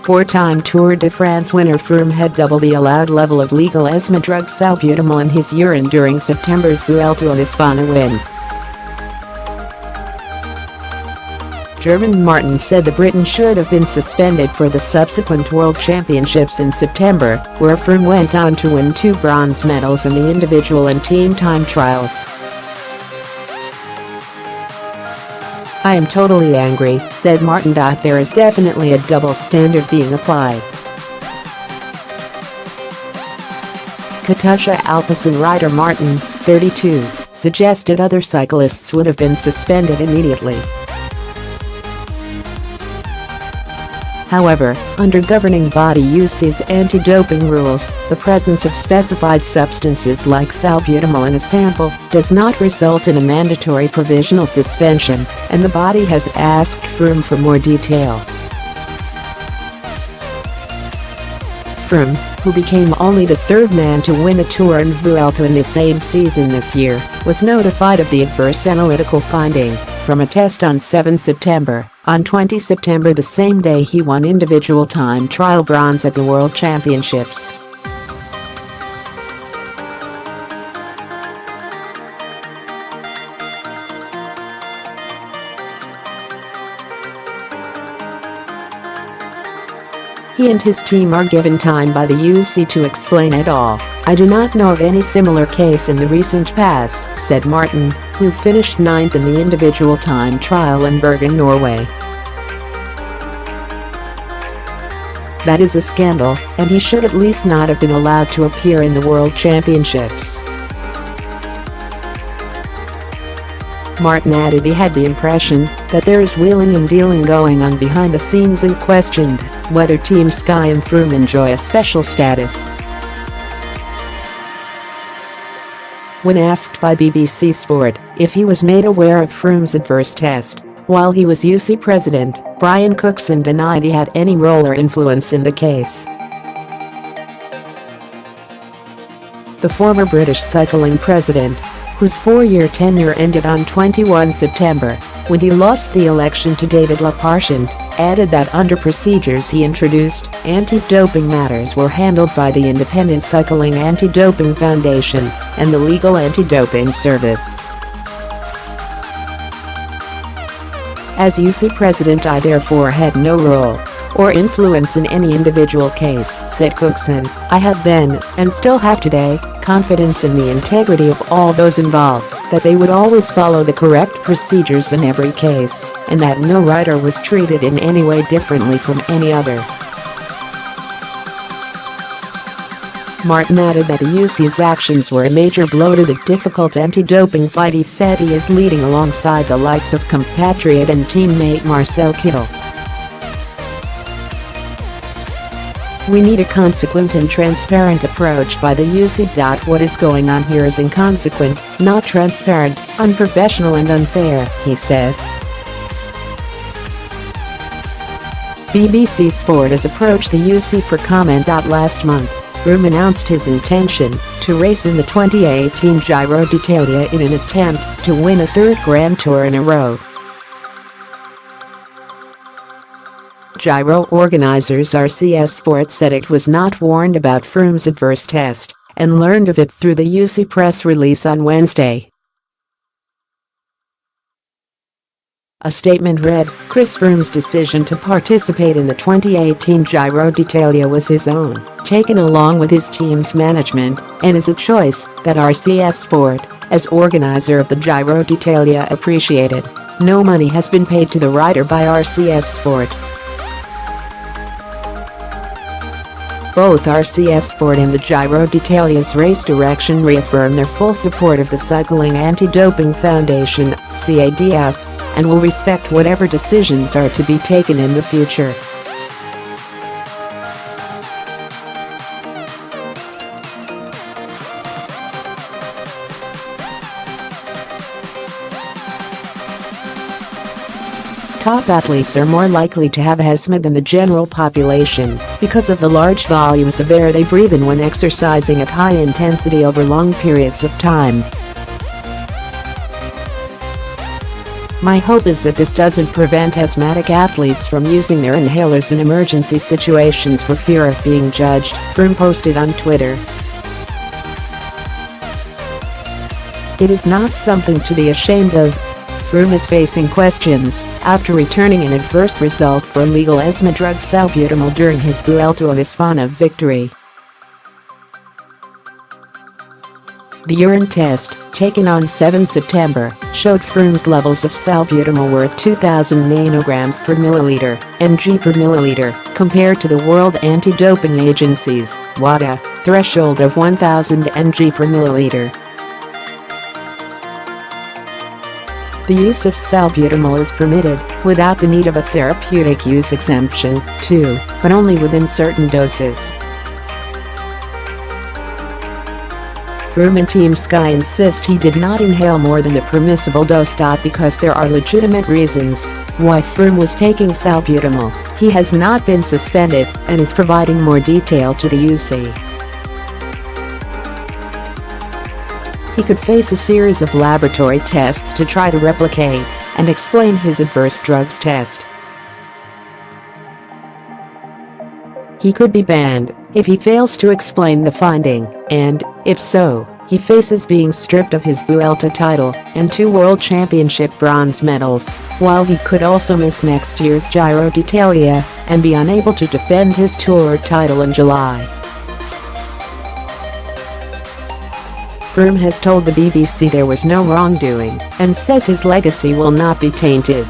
Four-time Tour de France winner Froome had double the allowed level of legal asthma drug salbutamol in his urine during September's Vuelta on Espana win. German Martin said the Briton should have been suspended for the subsequent World Championships in September, where Froome went on to win 2 bronze medals in the individual and team time trials. "I am totally angry," said Martin. "There is definitely a double standard being applied." Katusha-Alpecin rider Martin, 32, suggested other cyclists would have been suspended immediately. However, under governing body UCI's anti-doping rules, the presence of specified substances like salbutamol in a sample does not result in a mandatory provisional suspension, and the body has asked Froome for more detail. Froome, who became only the 3rd man to win a Tour and Vuelta in the same season this year, was notified of the adverse analytical finding from a test on 7 September. On 20 September, the same day he won individual time trial bronze at the World Championships. He and his team are given time by the UCI to explain it all. "I do not know of any similar case in the recent past," said Martin, who finished 9th in the individual time trial in Bergen, Norway. "That is a scandal, and he should at least not have been allowed to appear in the World Championships." Martin added he had the impression that there is wheeling and dealing going on behind the scenes and questioned whether Team Sky and Froome enjoy a special status. When asked by BBC Sport if he was made aware of Froome's adverse test while he was UCI President, Brian Cookson denied he had any role or influence in the case. The former British cycling president, whose 4-year tenure ended on 21 September, when he lost the election to David Lappartient, added that under procedures he introduced, anti-doping matters were handled by the Independent Cycling Anti-Doping Foundation and the Legal Anti-Doping Service. "As UCI President I therefore had no role or influence in any individual case," said Cookson. "I have then, and still have today, confidence in the integrity of all those involved, that they would always follow the correct procedures in every case, and that no rider was treated in any way differently from any other." Martin added that the UCI's actions were a major blow to the difficult anti-doping fight he said he is leading alongside the likes of compatriot and teammate Marcel Kittel. "We need a consequent and transparent approach by the UCI. What is going on here is inconsequent, not transparent, unprofessional and unfair," he said. BBC Sport has approached the UCI for comment. Last month, Froome announced his intention to race in the 2018 Giro d'Italia in an attempt to win a 3rd Grand Tour in a row. Giro organizers RCS Sport said it was not warned about Froome's adverse test and learned of it through the UCI press release on Wednesday. A statement read, "Chris Froome's decision to participate in the 2018 Giro d'Italia was his own, taken along with his team's management, and is a choice that RCS Sport, as organizer of the Giro d'Italia, appreciated. No money has been paid to the rider by RCS Sport." Both RCS Sport and the Giro d'Italia's race direction reaffirm their full support of the Cycling Anti-Doping Foundation, CADF, and will respect whatever decisions are to be taken in the future. Top athletes are more likely to have asthma than the general population because of the large volumes of air they breathe in when exercising at high intensity over long periods of time. My hope is that this doesn't prevent asthmatic athletes from using their inhalers in emergency situations for fear of being judged," Froome posted on Twitter. "It is not something to be ashamed of." Froome is facing questions after returning an adverse result for illegal asthma drug salbutamol during his Vuelta of Espana victory. The urine test, taken on 7 September, showed Froome's levels of salbutamol were at 2,000 nanograms per milliliter, mg per milliliter, compared to the World Anti-Doping Agency's WADA threshold of 1,000 mg per milliliter. The use of salbutamol is permitted, without the need of a therapeutic use exemption, too, but only within certain doses. Froome and Team Sky insist he did not inhale more than the permissible dose. Because there are legitimate reasons why Froome was taking salbutamol, he has not been suspended and is providing more detail to the UCI. He could face a series of laboratory tests to try to replicate and explain his adverse drugs test. He could be banned if he fails to explain the finding, and, if so, he faces being stripped of his Vuelta title and 2 World Championship bronze medals, while he could also miss next year's Giro d'Italia and be unable to defend his Tour title in July. Froome has told the BBC there was no wrongdoing and says his legacy will not be tainted.